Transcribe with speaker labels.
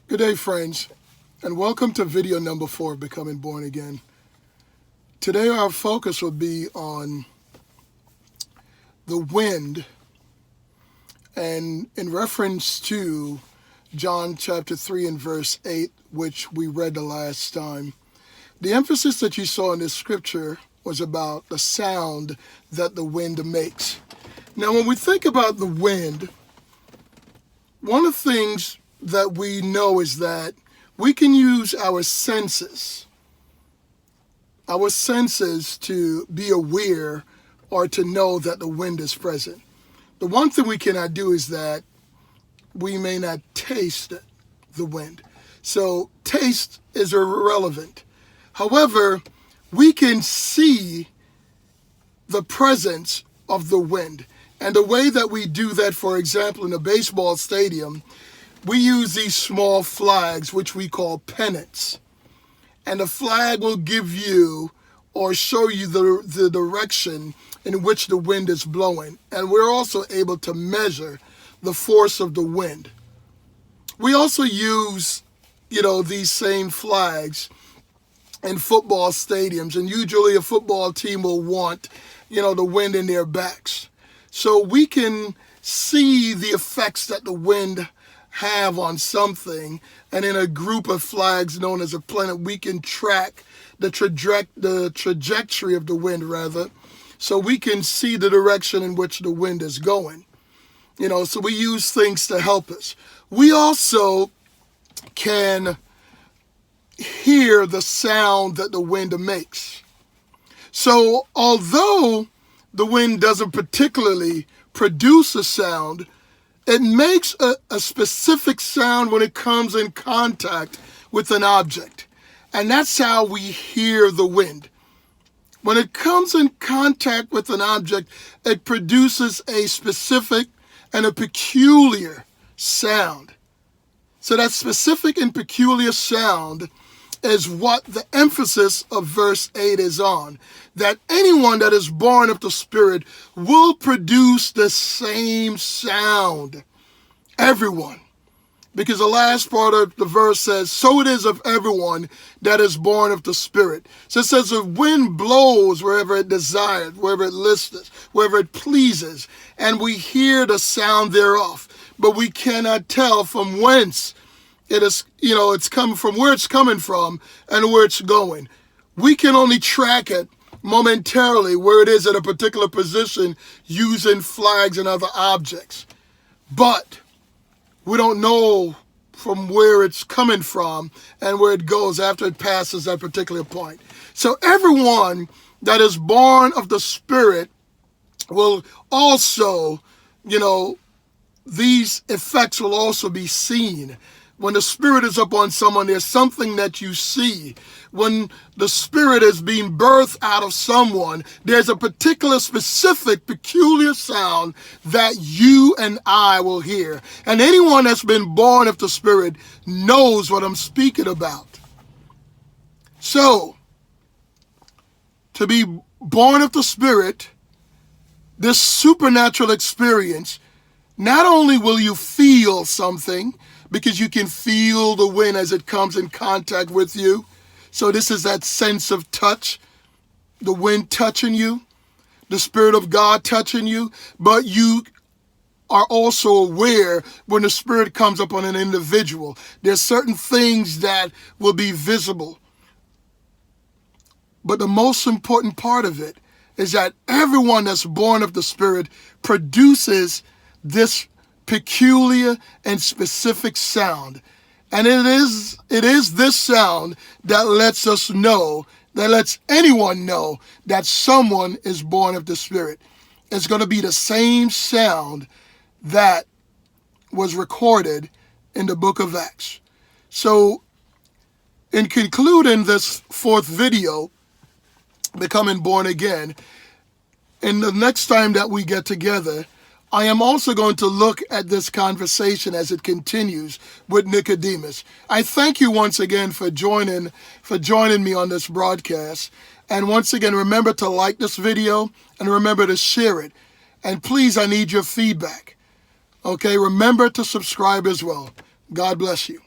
Speaker 1: Good day, friends, and welcome to video number 4 of Becoming Born Again. Today our focus will be on the wind, and in reference to John chapter 3 and verse 8, which we read the last time. The emphasis that you saw in this scripture was about the sound that the wind makes. Now, when we think about the wind, one of the things that we know is that we can use our senses to be aware or to know that the wind is present. The one thing we cannot do is that we may not taste the wind. So taste is irrelevant. However, we can see the presence of the wind. And the way that we do that, for example, in a baseball stadium, we use these small flags, which we call pennants. And the flag will give you or show you the direction in which the wind is blowing. And we're also able to measure the force of the wind. We also use, these same flags in football stadiums. And usually a football team will want, the wind in their backs. So we can see the effects that the wind have on something, and in a group of flags known as a pennant, we can track the trajectory of the wind, so we can see the direction in which the wind is going. So we use things to help us. We also can hear the sound that the wind makes. So although the wind doesn't particularly produce a sound, it makes a specific sound when it comes in contact with an object. And that's how we hear the wind. When it comes in contact with an object, it produces a specific and a peculiar sound. So that specific and peculiar sound is what the emphasis of verse 8 is on. That anyone that is born of the Spirit will produce the same sound. Everyone. Because the last part of the verse says, so it is of everyone that is born of the Spirit. So it says the wind blows wherever it desires, wherever it listeth, wherever it pleases, and we hear the sound thereof. But we cannot tell from whence it is, it's coming from, where it's coming from and where it's going. We can only track it momentarily where it is at a particular position using flags and other objects. But we don't know from where it's coming from and where it goes after it passes that particular point. So everyone that is born of the Spirit will also, these effects will also be seen. When the Spirit is upon someone, there's something that you see. When the Spirit is being birthed out of someone, there's a particular, specific, peculiar sound that you and I will hear. And anyone that's been born of the Spirit knows what I'm speaking about. So, to be born of the Spirit, this supernatural experience, not only will you feel something, because you can feel the wind as it comes in contact with you. So this is that sense of touch, the wind touching you, the Spirit of God touching you. But you are also aware when the Spirit comes upon an individual. There's certain things that will be visible. But the most important part of it is that everyone that's born of the Spirit produces this peculiar and specific sound. And it is this sound that lets us know, that lets anyone know that someone is born of the Spirit. It's going to be the same sound that was recorded in the book of Acts. So in concluding this 4th video, Becoming Born Again, and the next time that we get together, I am also going to look at this conversation as it continues with Nicodemus. I thank you once again for joining me on this broadcast. And once again, remember to like this video and remember to share it. And please, I need your feedback. Okay, remember to subscribe as well. God bless you.